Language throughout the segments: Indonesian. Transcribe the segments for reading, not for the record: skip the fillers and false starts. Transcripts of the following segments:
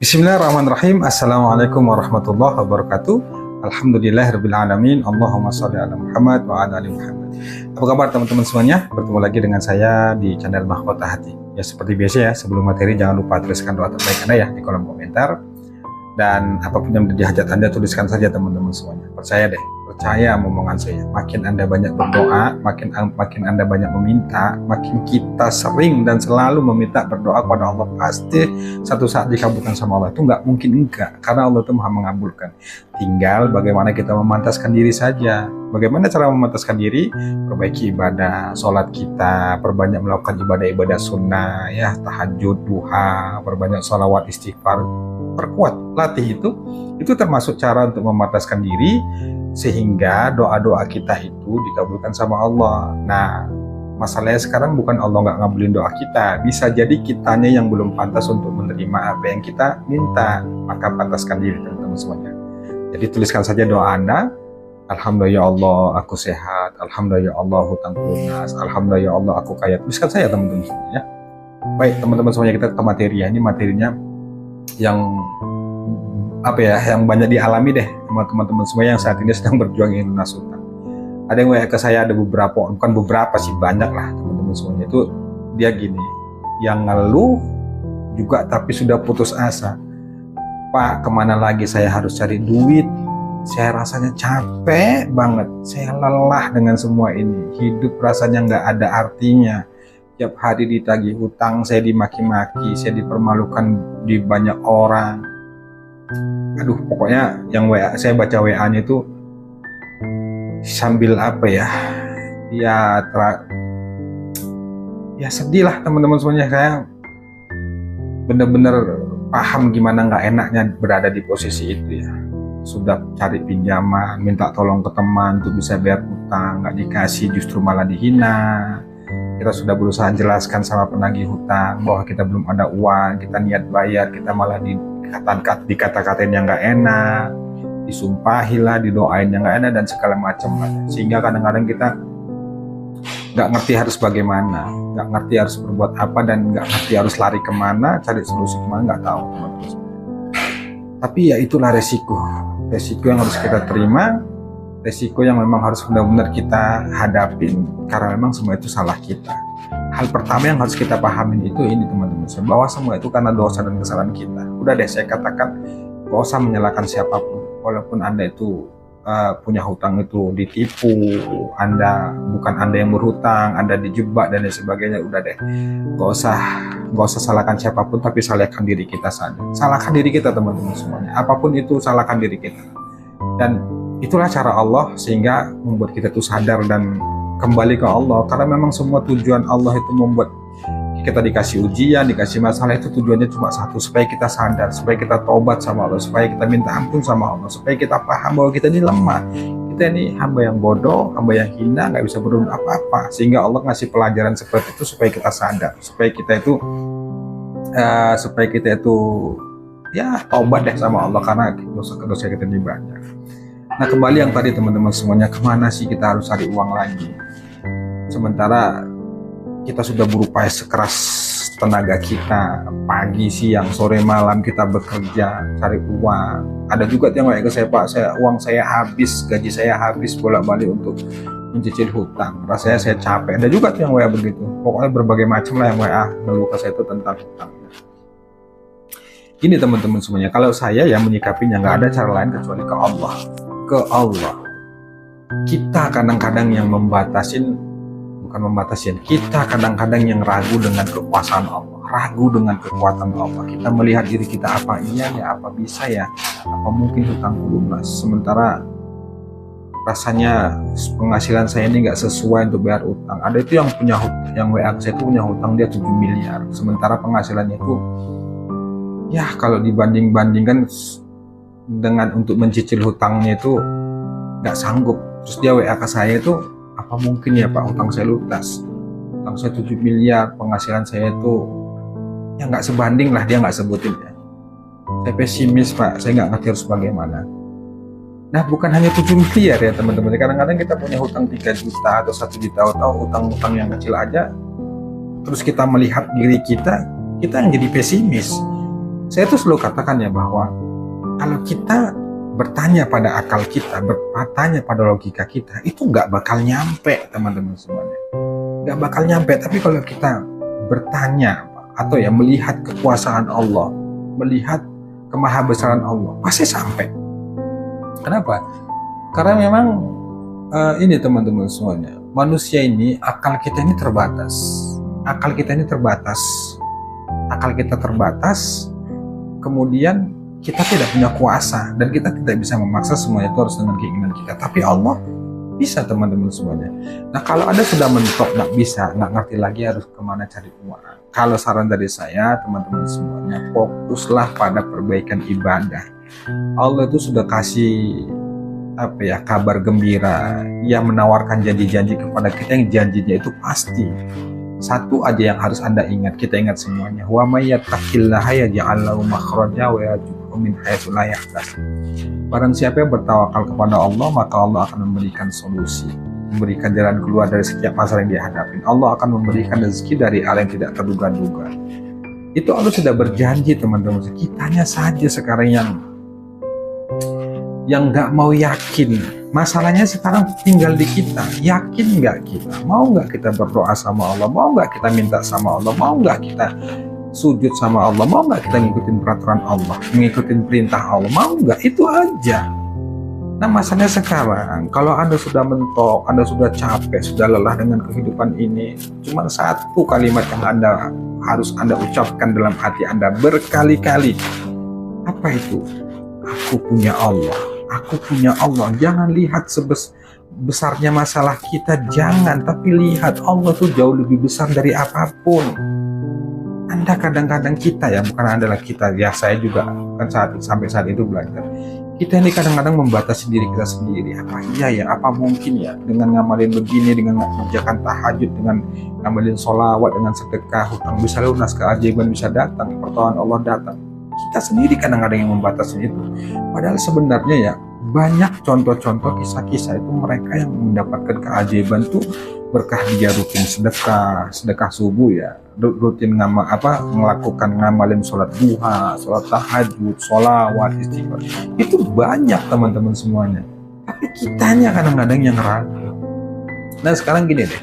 Bismillahirrahmanirrahim. Assalamualaikum warahmatullahi wabarakatuh. Alhamdulillahirrabbilalamin. Allahumma sholli ala Muhammad wa ala ali Muhammad. Apa kabar teman-teman semuanya? Bertemu lagi dengan saya di channel Mahkota Hati. Ya seperti biasa ya, sebelum materi jangan lupa tuliskan doa terbaik Anda ya di kolom komentar. Dan apapun yang menjadi hajat Anda, tuliskan saja teman-teman semuanya. Percaya deh, percaya omongan saya. Makin Anda banyak berdoa, makin Anda banyak meminta, makin kita sering dan selalu meminta berdoa kepada Allah, pasti satu saat dikabulkan sama Allah. Itu nggak mungkin enggak, karena Allah itu maha mengabulkan. Tinggal bagaimana kita memantaskan diri saja. Bagaimana cara memantaskan diri? Perbaiki ibadah, sholat kita, perbanyak melakukan ibadah-ibadah sunnah, ya tahajud, duha, perbanyak sholawat, istighfar, perkuat, latih itu termasuk cara untuk memantaskan diri sehingga doa-doa kita itu dikabulkan sama Allah. Nah, masalahnya sekarang bukan Allah nggak ngabulin doa kita, bisa jadi kitanya yang belum pantas untuk menerima apa yang kita minta. Maka pantaskan diri teman-teman semuanya. Jadi tuliskan saja doa Anda. Alhamdulillah ya Allah aku sehat, Alhamdulillah ya Allah hutang lunas, Alhamdulillah ya Allah aku kaya. Tuliskan saja teman-teman semuanya. Baik teman-teman semuanya, kita ke materi ya. Ini materinya yang yang banyak dialami deh sama teman-teman semua yang saat ini sedang berjuang ingin lunas hutang. Ada yang WA ke saya, ada bukan beberapa sih, banyak lah teman-teman semuanya. Itu dia gini, yang ngeluh juga tapi sudah putus asa. Pak, kemana lagi saya harus cari duit? Saya rasanya capek banget, saya lelah dengan semua ini. Hidup rasanya nggak ada artinya. Tiap hari ditagih hutang, saya dimaki-maki, saya dipermalukan di banyak orang. Aduh, pokoknya yang WA, saya baca WA-nya itu sambil ya sedih lah teman-teman semuanya. Saya bener-bener paham gimana nggak enaknya berada di posisi itu ya. Sudah cari pinjaman, minta tolong ke teman untuk bisa bayar hutang, nggak dikasih, justru malah dihina. Kita sudah berusaha jelaskan sama penagih hutang bahwa kita belum ada uang, kita niat bayar, kita malah dikata-katain yang nggak enak, disumpahi lah, didoain yang nggak enak dan segala macam lah. Sehingga kadang-kadang kita nggak ngerti harus bagaimana, nggak ngerti harus berbuat apa, dan nggak ngerti harus lari kemana, cari solusi kemana, nggak tahu teman-teman. Tapi ya itulah resiko yang harus kita terima, resiko yang memang harus benar-benar kita hadapin, karena memang semua itu salah kita. Hal pertama yang harus kita pahamin itu ini teman-teman, bahwa semua itu karena dosa dan kesalahan kita. Udah deh, saya katakan gak usah menyalahkan siapapun. Walaupun Anda itu punya hutang itu ditipu, bukan Anda yang berhutang, Anda dijebak dan lain sebagainya. Udah deh, gak usah salahkan siapapun, tapi salahkan diri kita saja. Salahkan diri kita teman-teman semuanya. Apapun itu, salahkan diri kita. Dan itulah cara Allah sehingga membuat kita tuh sadar dan kembali ke Allah. Karena memang semua tujuan Allah itu membuat kita dikasih ujian, dikasih masalah, itu tujuannya cuma satu, supaya kita sadar, supaya kita tobat sama Allah, supaya kita minta ampun sama Allah, supaya kita paham bahwa kita ini lemah, kita ini hamba yang bodoh, hamba yang hina, nggak bisa berbuat apa-apa. Sehingga Allah ngasih pelajaran seperti itu supaya kita sadar, supaya kita itu ya tobat deh sama Allah, karena dosa kita ini banyak. Nah, kembali yang tadi teman-teman semuanya, kemana sih kita harus cari uang lagi? Sementara kita sudah berupaya sekeras tenaga kita, pagi, siang, sore, malam kita bekerja cari uang. Ada juga yang kayak ke saya, Pak, uang saya habis, gaji saya habis bolak-balik untuk mencicil hutang. Rasanya saya capek. Ada juga yang WA begitu. Pokoknya berbagai macam lah yang WA ngeluh ke saya itu tentang hutang. Gini teman-teman semuanya, kalau saya yang menyikapinya nggak ada cara lain kecuali ke Allah. Ke Allah. Kita kadang-kadang yang kita kadang-kadang yang ragu dengan kekuasaan Allah, ragu dengan kekuatan Allah. Kita melihat diri kita, apa iya ya, apa bisa ya, apa mungkin hutangku lunas. Sementara rasanya penghasilan saya ini nggak sesuai untuk bayar utang. Ada itu yang WA saya itu punya hutang dia 7 miliar, sementara penghasilannya itu ya kalau dibandingkan dengan untuk mencicil hutangnya itu nggak sanggup. Terus dia WA ke saya itu, apa mungkin ya Pak hutang saya lunas, hutang saya 7 miliar, penghasilan saya itu ya nggak sebanding lah, dia nggak sebutin ya. Saya pesimis Pak, saya nggak ngerti harus bagaimana. Nah, bukan hanya 7 miliar ya teman-teman, kadang-kadang kita punya hutang 3 juta atau 1 juta, atau hutang-hutang yang kecil aja, terus kita melihat diri kita yang jadi pesimis. Saya tuh selalu katakan ya bahwa kalau kita bertanya pada akal kita, bertanya pada logika kita, itu nggak bakal nyampe, teman-teman semuanya. Nggak bakal nyampe. Tapi kalau kita bertanya atau ya melihat kekuasaan Allah, melihat kemahabesaran Allah, pasti sampai. Kenapa? Karena memang ini teman-teman semuanya, manusia ini, akal kita ini terbatas. Akal kita ini terbatas. Akal kita terbatas, kemudian kita tidak punya kuasa dan kita tidak bisa memaksa semuanya itu harus dengan keinginan kita. Tapi Allah bisa, teman-teman semuanya. Nah, kalau Anda sudah mentok, nggak bisa, nggak ngerti lagi harus kemana cari uang. Kalau saran dari saya, teman-teman semuanya, fokuslah pada perbaikan ibadah. Allah itu sudah kasih kabar gembira, yang menawarkan janji-janji kepada kita yang janjinya itu pasti. Satu aja yang harus Anda ingat, kita ingat semuanya. Wa may yattaqillaha yaj'al lahu makhraja wa yarzuqhu min haitsu la yahtasib. Barang siapa yang bertawakal kepada Allah, maka Allah akan memberikan solusi, memberikan jalan keluar dari setiap masalah yang dihadapi. Allah akan memberikan rezeki dari arah yang tidak terduga-duga. Itu Allah sudah berjanji, teman-teman. Kitanya saja sekarang yang nggak mau yakin. Masalahnya sekarang tinggal di kita. Yakin nggak kita? Mau nggak kita berdoa sama Allah? Mau nggak kita minta sama Allah? Mau nggak kita sujud sama Allah? Mau nggak kita ngikutin peraturan Allah? Ngikutin perintah Allah? Mau nggak? Itu aja. Nah, masalahnya sekarang, kalau Anda sudah mentok, Anda sudah capek, sudah lelah dengan kehidupan ini, cuma satu kalimat yang harus Anda ucapkan dalam hati Anda berkali-kali. Apa itu? Aku punya Allah. Aku punya Allah. Jangan lihat besarnya masalah kita, jangan, tapi lihat Allah tuh jauh lebih besar dari apapun. Anda kadang-kadang kita ya, bukan Anda lah, kita ya, saya juga kan sampai saat itu belajar. Kita ini kadang-kadang membatasi diri kita sendiri. Apa iya ya, apa mungkin ya, dengan ngamalin begini, dengan mengerjakan tahajud, dengan ngamalin sholawat, dengan sedekah, hutang bisa lunas, keajaiban bisa datang, pertolongan Allah datang. Kita sendiri kadang-kadang yang membatasi itu. Padahal sebenarnya ya, banyak contoh-contoh kisah-kisah itu mereka yang mendapatkan keajaiban tuh berkah dia rutin sedekah subuh ya, rutin melakukan ngamalin sholat duha, sholat tahajud, sholawat, istighfar. Itu banyak, teman-teman semuanya. Tapi kitanya kadang-kadang yang ragu. Nah, sekarang gini deh,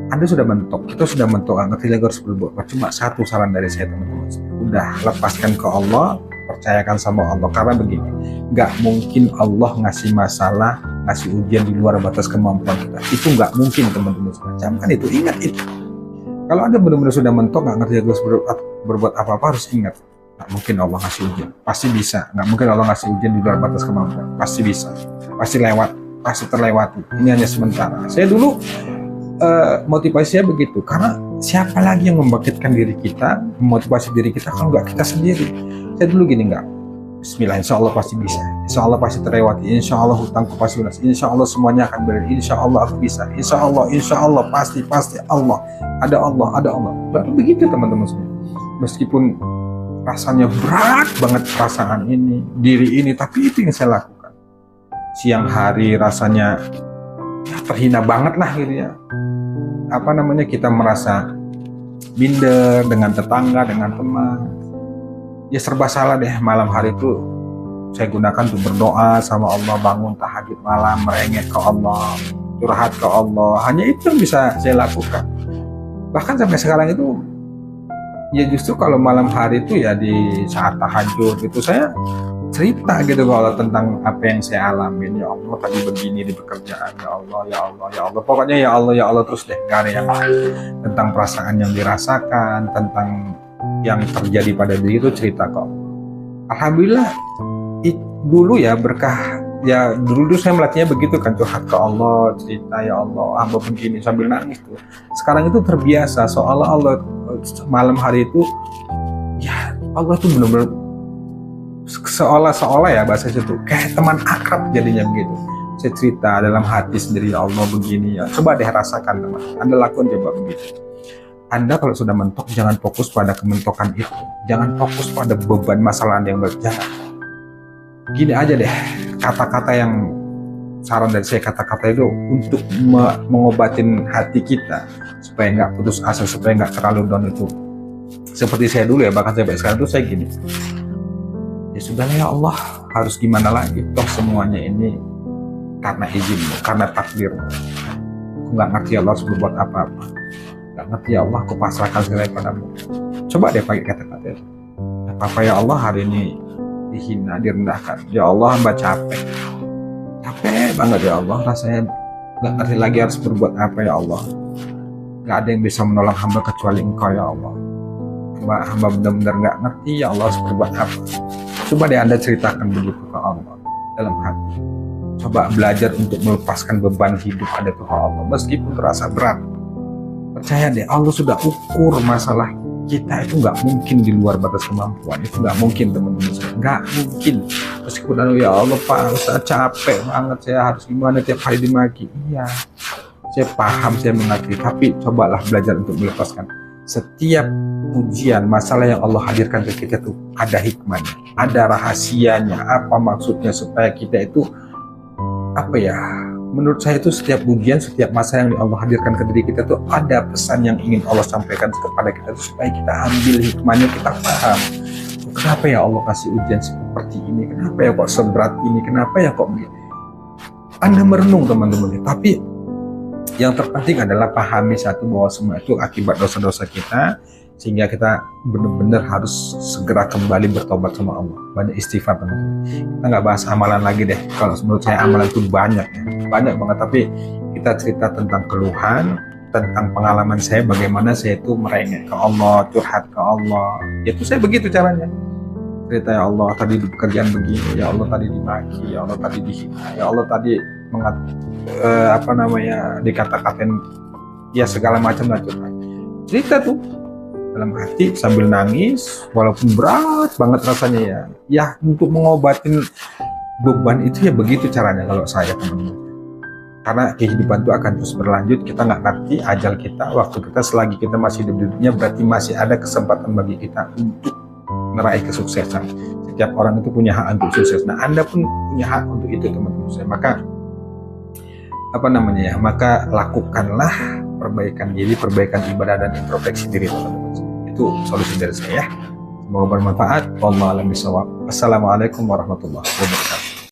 Anda sudah mentok, kita sudah mentok, ngerti lagi harus berbuat. Cuma satu saran dari saya, teman-teman, udah lepaskan ke Allah, percayakan sama Allah. Karena begini, nggak mungkin Allah ngasih masalah, ngasih ujian di luar batas kemampuan kita. Itu nggak mungkin, teman-teman. Camkan itu, ingat itu. Kalau Anda benar-benar sudah mentok, nggak ngerti harus berbuat apa-apa, harus ingat, nggak mungkin Allah ngasih ujian. Pasti bisa. Nggak mungkin Allah ngasih ujian di luar batas kemampuan. Pasti bisa. Pasti lewat. Pasti terlewati. Ini hanya sementara. Saya dulu motivasi saya begitu, karena siapa lagi yang membangkitkan diri kita, memotivasi diri kita kalau nggak kita sendiri. Saya dulu gini, nggak, bismillah, insya Allah pasti bisa, insya Allah pasti terlewati, insya Allah hutangku pasti lunas, insya Allah semuanya akan beres, insya Allah aku bisa, insya Allah pasti Allah, ada Allah. Baru begitu, teman-teman semua. Meskipun rasanya berat banget perasaan ini, diri ini, tapi itu yang saya lakukan. Siang hari rasanya ya, terhina banget lah gitu ya. Kita merasa minder dengan tetangga, dengan teman. Ya serba salah deh. Malam hari itu saya gunakan untuk berdoa sama Allah, bangun tahajud malam, merengek ke Allah, curhat ke Allah. Hanya itu yang bisa saya lakukan. Bahkan sampai sekarang itu, ya justru kalau malam hari itu ya di saat tahajud itu saya cerita gitu kalau tentang apa yang saya alamin. Ya Allah, tadi begini di pekerjaan, ya Allah. Pokoknya ya Allah terus deh, gak ada yang lain. Tentang perasaan yang dirasakan, tentang yang terjadi pada diri itu cerita kok. Alhamdulillah, dulu ya berkah. Ya dulu saya melatihnya begitu kan, curhat ke Allah, cerita ya Allah, hamba begini sambil nangis tuh. Sekarang itu terbiasa, soalnya Allah malam hari itu ya Allah tuh benar-benar seolah-olah ya bahasa itu kayak teman akrab jadinya begitu. Saya cerita dalam hati sendiri, ya Allah begini ya. Coba deh rasakan, teman. Anda lakukan coba begitu. Anda kalau sudah mentok, jangan fokus pada kementokan itu. Jangan fokus pada beban masalah Anda yang berat. Jangan. Gini aja deh, kata-kata yang saran dari saya, kata-kata itu untuk mengobatin hati kita supaya nggak putus asa, supaya nggak terlalu down itu. seperti saya dulu ya, bahkan sampai sekarang tuh saya gini, ya sudahlah ya Allah, harus gimana lagi, toh semuanya ini karena izinmu, karena takdirmu. Aku nggak ngerti ya Allah harus berbuat apa-apa, nggak ngerti ya Allah, aku pasrahkan segala padamu. Coba deh pakai kata-kata itu, apa ya Allah hari ini dihina, direndahkan, ya Allah hamba capek banget ya Allah, rasanya nggak ngerti lagi harus berbuat apa ya Allah, nggak ada yang bisa menolong hamba kecuali Engkau ya Allah. Hamba benar-benar nggak ngerti ya Allah harus berbuat apa. Coba deh Anda ceritakan begitu ke Allah dalam hati. Coba belajar untuk melepaskan beban hidup Anda ke Allah meskipun terasa berat. Percaya deh, Allah sudah ukur masalah kita itu nggak mungkin di luar batas kemampuan. Itu nggak mungkin teman-teman saya, nggak mungkin. Meskipun ya Allah Pak, saya capek banget, saya harus gimana tiap hari dimaki. Iya, saya paham, saya mengerti. Tapi cobalah belajar untuk melepaskan. Setiap ujian, masalah yang Allah hadirkan ke kita itu ada hikmahnya, ada rahasianya. Apa maksudnya supaya kita itu menurut saya itu setiap ujian, setiap masa yang Allah hadirkan ke diri kita itu ada pesan yang ingin Allah sampaikan kepada kita itu, supaya kita ambil hikmahnya, kita paham. Kenapa ya Allah kasih ujian seperti ini? Kenapa ya kok seberat ini? Kenapa ya kok begini? Anda merenung teman-teman, tapi yang terpenting adalah pahami satu, bahwa semua itu akibat dosa-dosa kita, sehingga kita benar-benar harus segera kembali bertobat sama Allah. Banyak istighfar teman-teman. Kita nggak bahas amalan lagi deh. Kalau menurut saya amalan itu banyak ya, banyak banget. Tapi kita cerita tentang keluhan, tentang pengalaman saya, bagaimana saya itu merengek ke Allah, curhat ke Allah. Itu saya begitu caranya. Cerita, ya Allah tadi di pekerjaan begini, ya Allah tadi dimaki, ya Allah tadi dihina, ya Allah tadi dikata-katain, ya segala macam lah curhat. Cerita tuh dalam hati sambil nangis, walaupun berat banget rasanya ya. Ya untuk mengobatin beban itu ya begitu caranya kalau saya, teman-teman. Karena kehidupan itu akan terus berlanjut, kita nggak ngerti ajal kita, waktu kita, selagi kita masih hidup di dunia berarti masih ada kesempatan bagi kita untuk meraih kesuksesan. Setiap orang itu punya hak untuk sukses. Nah, Anda pun punya hak untuk itu, teman-teman saya. Maka lakukanlah perbaikan diri, perbaikan ibadah dan introspeksi diri, teman-teman. Itu solusi dari saya. Semoga bermanfaat. Wallahu a'lam bishawab. Assalamualaikum warahmatullahi wabarakatuh.